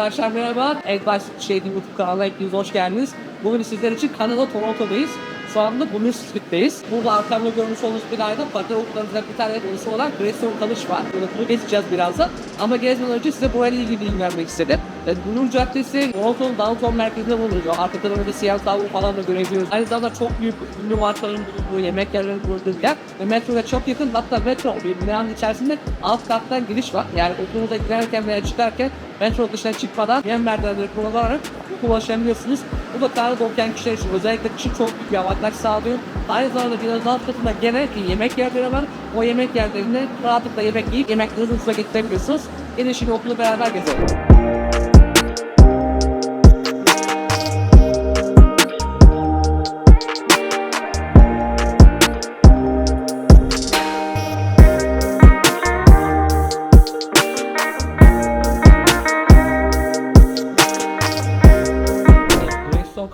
Arkadaşlar merhaba. YouTube kanalına hepiniz hoş geldiniz. Bugün sizler için Kanada'da Toronto'dayız. Şu anda Bugünkü'deyiz. Burada arkamda görmüş olduğunuz binayda farklı okullarımızdan bir tane burası olan Greystone College var. Bunu gezeceğiz birazdan. Ama gezmeden önce size burayla ilgili bilgi vermek istedim. Bunun caddesi Toronto'nun downtown merkezinde bulunuyor. Arka tarafında siyah tavuk falan da görebiliyoruz. Aynı zamanda çok büyük ünlü markaların bulunduğu, yemek yerlerinin bulunduğu yer. Ve metroya çok yakın. Hatta metro bir binanın içerisinde alt kattan giriş var. Yani okulunuza girerken veya çıkarken metro dışına çıkmadan yan merdivenleri kullanarak ulaşabiliyorsunuz. Bu da Kanada'da okuyan kişiler için özellikle kışın çok büyük bir avantaj sağlıyor. Aynı zamanda biraz alt katında gene yemek yerleri var. O yemek yerlerinde rahatlıkla yemek yiyip yemeklerinizi hızla getirebiliyorsunuz. Gelin şimdi okulu beraber gezelim.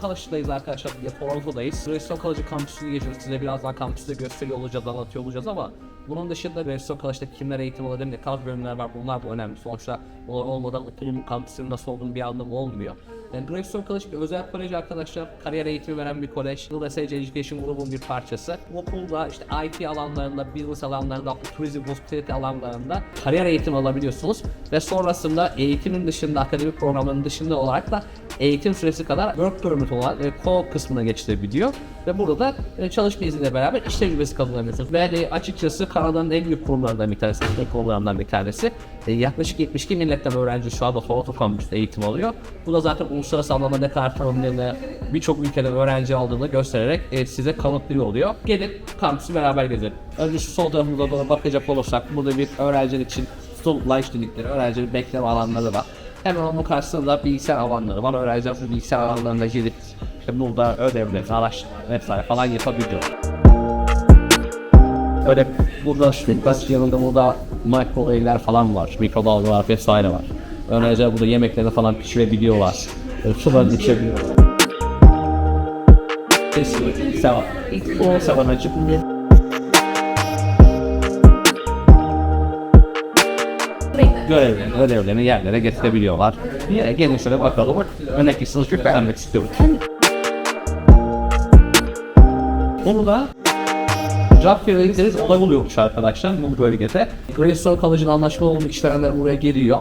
College'dayız arkadaşlar, Toronto'dayız. Greystone College kampüsünü geziyoruz. Size birazdan kampüsünde gösteriyor olacağız, anlatıyor olacağız ama bunun dışında Greystone College'da kimler eğitim alabilir, ne kadar bölümler var, bunlar da önemli. Sonuçta olmadan okulun kampüsünün nasıl olduğunu bir anlamı olmuyor. Yani Greystone College bir özel kolej arkadaşlar. Kariyer eğitimi veren bir kolej. USA Education grubunun bir parçası. Bu okulda işte IT alanlarında, business alanlarında, turizm, hospitality alanlarında kariyer eğitimi alabiliyorsunuz. Ve sonrasında eğitimin dışında, akademik programların dışında olarak da eğitim süresi kadar work permit olan co kısmına geçilebiliyor. Ve burada da çalışma izniyle beraber iş tecrübesi kazanabiliyorsunuz. Ve açıkçası Kanada'nın en büyük kurumlarından bir tanesi, kurumlarından bir tanesi. Yaklaşık 72 milletten öğrenci şu anda Toronto kampüsünde eğitim alıyor. Bu da zaten uluslararası anlamda ne kadar tanımlarını birçok ülkeden öğrenci aldığını göstererek size kanıtlıyor oluyor. Gelip kampüsü beraber gezelim. Önce şu sol tarafımıza doğru bakacak olursak burada bir öğrenciler için student lunch dedikleri öğrencilerin bekleme alanları var. Hemen onun karşısında bilgisayar alanları var. Öğrenciler bu bilgisayar alanlarına gidip burada ödevleri, araştırmalar vesaire falan yapabiliyor. Öyle burada basit yanında burada microwave'ler falan var, mikrodalgalar vesaire var. Öğrenciler burada yemeklerini falan pişirebiliyorlar, sularını içebiliyorlar. Sevan açıp ödevlerini yerlere getirebiliyorlar. Gelin şöyle bakalım. Örnek bir sınıfı beğenmek istiyorum. Bunu da job fair'leriz olay oluyormuş arkadaşlar bu bölgede. Greystone College'ın anlaşmalı olduğu işverenler buraya geliyor.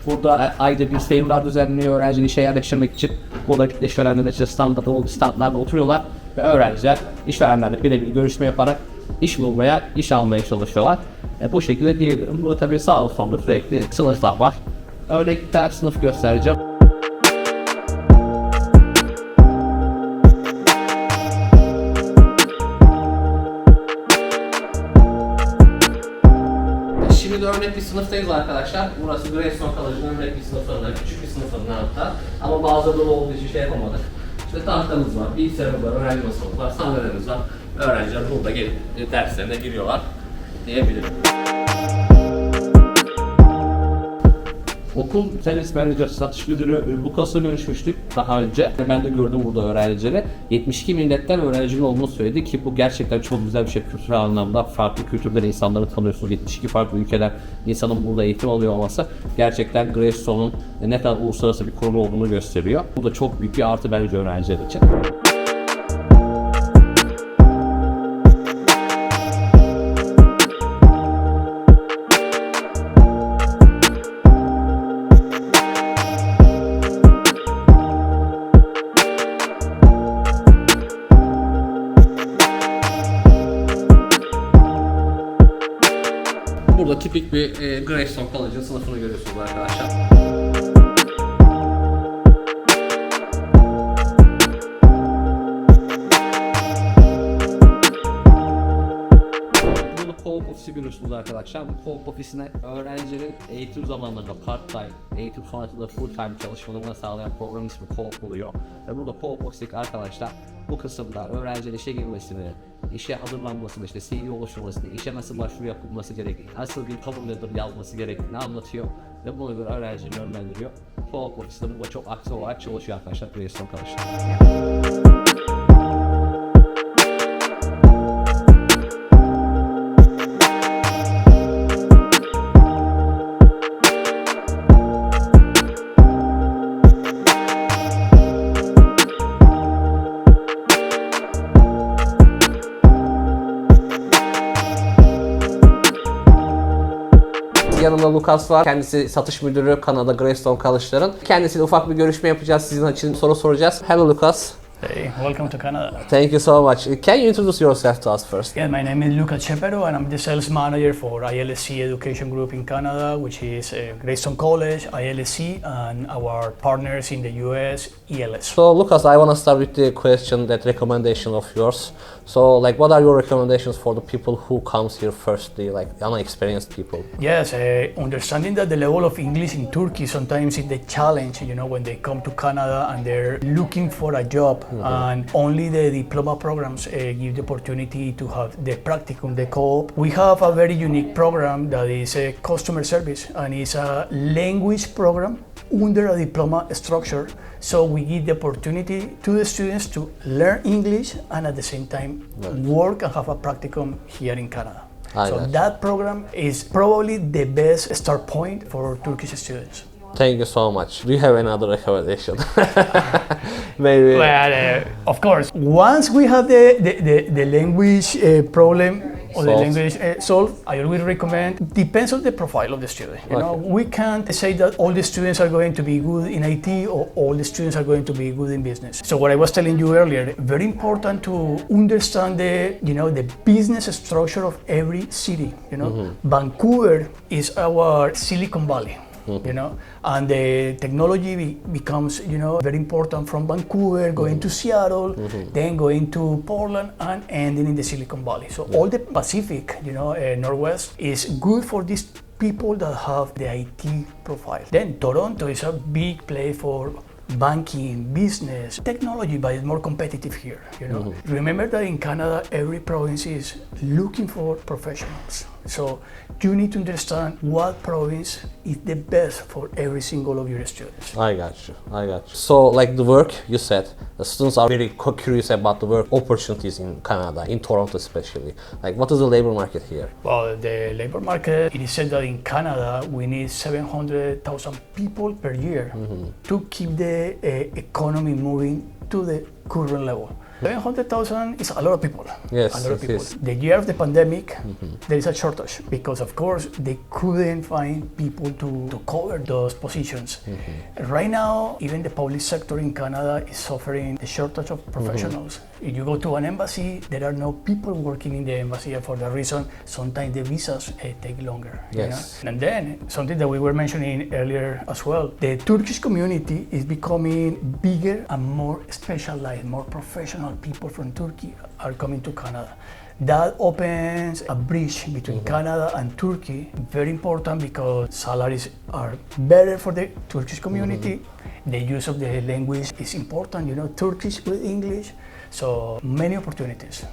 Burada ayda bir seminar düzenliyor öğrencinin işe yerleştirmek için. Buradaki işverenler işte standlarda oturuyorlar ve öğrenciler işverenlerle birebir görüşme yaparak iş bulmaya, iş almaya çalışıyorlar. Bu şekilde diyebilirim. Burada tabii sağ solda sürekli sınıflar var. Örnek bir tane sınıf göstereceğim. Şimdi örnek bir sınıftayız arkadaşlar. Burası Greystone College'ın örnek bir sınıflarında, küçük bir sınıflarında hatta. Ama bazıları olduğu için şey yapamadık. İşte tahtamız var, bilgisayarımız var, öğrenci masamız var, sandalyelerimiz var. Öğrenciler burada gelip derslerine giriyorlar diyebilirim. Okul servis manager, satış müdürü Lukas'la görüşmüştük daha önce. Ben de gördüm burada öğrencileri. 72 milletten öğrencinin olduğunu söyledi ki bu gerçekten çok güzel bir şey kültürel anlamda. Farklı kültürden insanları tanıyorsunuz. 72 farklı ülkeden insanın burada eğitim alıyor olması gerçekten Greystone'un ne kadar uluslararası bir kurum olduğunu gösteriyor. Bu da çok büyük bir artı bence öğrenciler için. Burada tipik bir Greystone College'ın sınıfını görüyorsunuz arkadaşlar. Burada co-op ofisi görüyorsunuz arkadaşlar. Bu co-op ofisine öğrencilerin eğitim zamanlarında part-time, eğitim sonrasında full-time çalışmalarını sağlayan program ismi co-op oluyor. Ve burada co-op ofisindeki arkadaşlar bu kısımda öğrencilerin işe girmesini, işe hazırlanmasını, işte CV oluşturmasını, işe nasıl başvuru yapılması gerektiğini, nasıl bir cover letter yazması gerektiğini anlatıyor ve buna göre öğrencileri yönlendiriyor. Co-op ofisinde burada çok aktif olarak çalışıyor arkadaşlar Greystone College'da. yanımda Lukas var. Kendisi satış müdürü Kanada Greystone College'ların. Kendisiyle ufak bir görüşme yapacağız. Sizin için soru soracağız. Hello Lukas. Hey, welcome to Canada. Thank you so much. Can you introduce yourself to us first? Yeah, my name is Lukas Cepero'nun and I'm the sales manager for ILSC Education Group in Canada, which is Greystone College, ILSC, and our partners in the US, ELS. So Lukas, I want to start with the question, that recommendation of yours. So like, what are your recommendations for the people who comes here firstly, like unexperienced people? Yes, understanding that the level of English in Turkey sometimes is the challenge, when they come to Canada and they're looking for a job. And only the diploma programs give the opportunity to have the practicum, the co-op. We have a very unique program that is a customer service and it's a language program under a diploma structure. So we give the opportunity to the students to learn English and at the same time work and have a practicum here in Canada. So that program is probably the best start point for Turkish students. Thank you so much. Do you have any other recommendation? Maybe. Well, of course, once we have the language problem or the language solved, I always recommend, depends on the profile of the student. We can't say that all the students are going to be good in IT or all the students are going to be good in business. So what I was telling you earlier, very important to understand the business structure of every city. Vancouver is our Silicon Valley. And the technology becomes, very important from Vancouver, going to Seattle, then going to Portland and ending in the Silicon Valley. So all the Pacific, Northwest is good for these people that have the IT profile. Then Toronto is a big place for banking, business, technology, but it's more competitive here. Remember that in Canada, every province is looking for professionals. So you need to understand what province is the best for every single of your students. I got you. So like the work, you said, the students are very curious about the work opportunities in Canada, in Toronto especially. Like, what is the labor market here? Well, the labor market, it is said that in Canada, we need 700,000 people per year to keep the economy moving to the current level. 700,000 is a lot of people. Yes, a lot of people. Yes. The year of the pandemic, there is a shortage because, of course, they couldn't find people to cover those positions. Right now, even the public sector in Canada is suffering the shortage of professionals. If you go to an embassy, there are no people working in the embassy, and for that reason, sometimes the visas take longer. Yes. And then, something that we were mentioning earlier as well, the Turkish community is becoming bigger and more specialized, more professional. People from Turkey are coming to Canada. That opens a bridge between Canada and Turkey, very important because salaries are better for the Turkish community. The use of the language is important, Turkish with English. So many opportunities.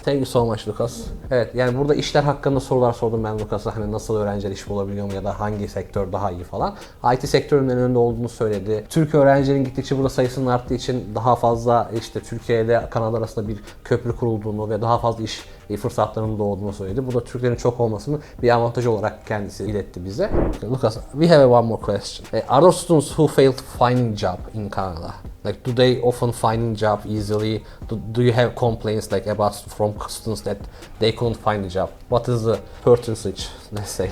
Thank you so much Lukas. Evet, yani burada işler hakkında sorular sordum ben Lukas'a, hani nasıl öğrenciler iş bulabiliyor mu ya da hangi sektör daha iyi falan. IT sektörünün önünde olduğunu söyledi. Türk öğrencilerin gittikçe burada sayısının arttığı için daha fazla Türkiye ile Kanada arasında bir köprü kurulduğunu ve daha fazla iş fırsatlarının doğduğunu söyledi. Bu da Türklerin çok olmasının bir avantajı olarak kendisi iletti bize. Lucas, we have one more question. Are those students who failed finding job in Canada? Like, do they often find job easily? Do you have complaints about from students that they couldn't find a job? What is the percentage, let's say?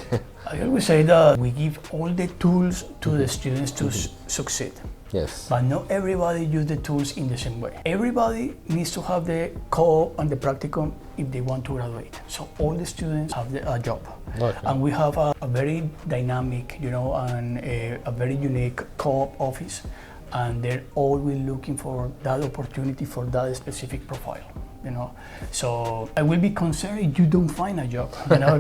I always say that we give all the tools to the students to succeed. Yes. But not everybody use the tools in the same way. Everybody needs to have the co-op and the practicum if they want to graduate. So all the students have a job. Okay. And we have a very dynamic, and a very unique co-op office. And they're always looking for that opportunity for that specific profile. So I will be concerned if you don't find a job,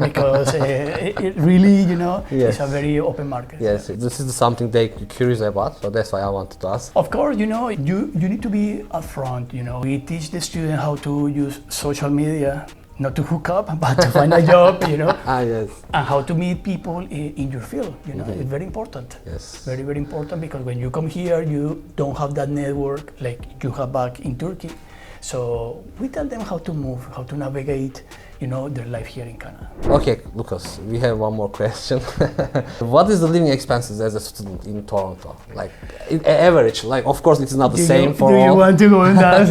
because it really, yes. It's a very open market. Yes, this is something they're curious about, so that's why I wanted to ask. Of course, you need to be upfront. We teach the student how to use social media, not to hook up, but to find a job, Yes. And how to meet people in your field, It's very important. Yes. Very, very important, because when you come here, you don't have that network like you have back in Turkey. So we tell them how to move, how to navigate, their life here in Canada. Okay, Lucas, we have one more question. What is the living expenses as a student in Toronto? Like, average, of course it's not the same for all. Do you want to go in that?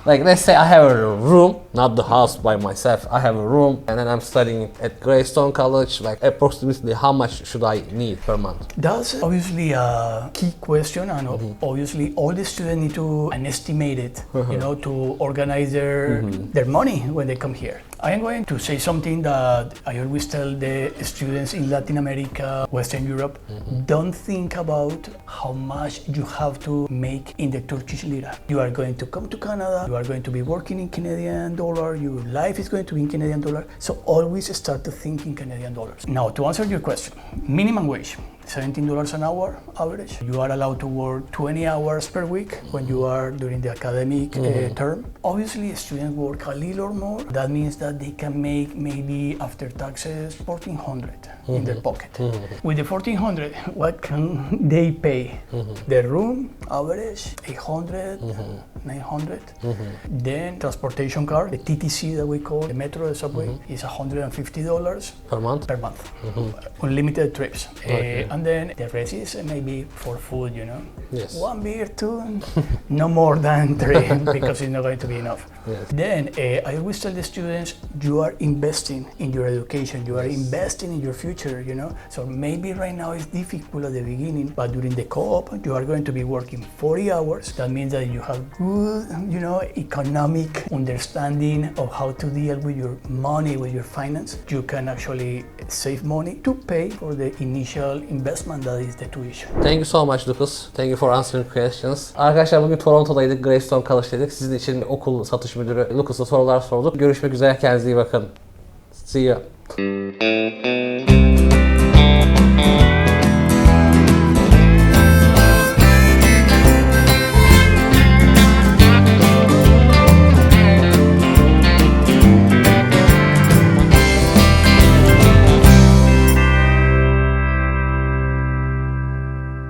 Like, let's say I have a room, not the house by myself. I have a room and then I'm studying at Greystone College. Like approximately how much should I need per month? That's obviously a key question, and obviously all the students need to estimate it, you know, to organize their money when they come here. I am going to say something that I always tell the students in Latin America, Western Europe. Don't think about how much you have to make in the Turkish lira. You are going to come to Canada, you are going to be working in Canadian dollar, your life is going to be in Canadian dollar, so always start to think in Canadian dollars. Now, to answer your question, minimum wage. $17 an hour average. You are allowed to work 20 hours per week when you are during the academic term. Obviously, students work a little more. That means that they can make maybe after taxes $1,400 in their pocket. With the $1,400, what can they pay? The room average $800, $900. Then transportation card, the TTC that we call the metro, the subway, is $150 Per month? per month. Unlimited trips. And then the rest is maybe for food, you know. Yes. 1 beer, 2, no more than 3 because it's not going to be enough. Yes. Then I always tell the students, you are investing in your education, you are investing in your future, you know. So maybe right now it's difficult at the beginning, but during the co-op, you are going to be working 40 hours. That means that you have good, you know, economic understanding of how to deal with your money, with your finance. You can actually save money to pay for the initial investment that is the tuition. Thank you so much Lucas. Thank you for answering questions. Arkadaşlar bugün Toronto'daydık. Greystone College'daydık. Sizin için okul satış müdürü Lucas'a sorular sorduk. Görüşmek üzere. Kendinize iyi bakın. See you.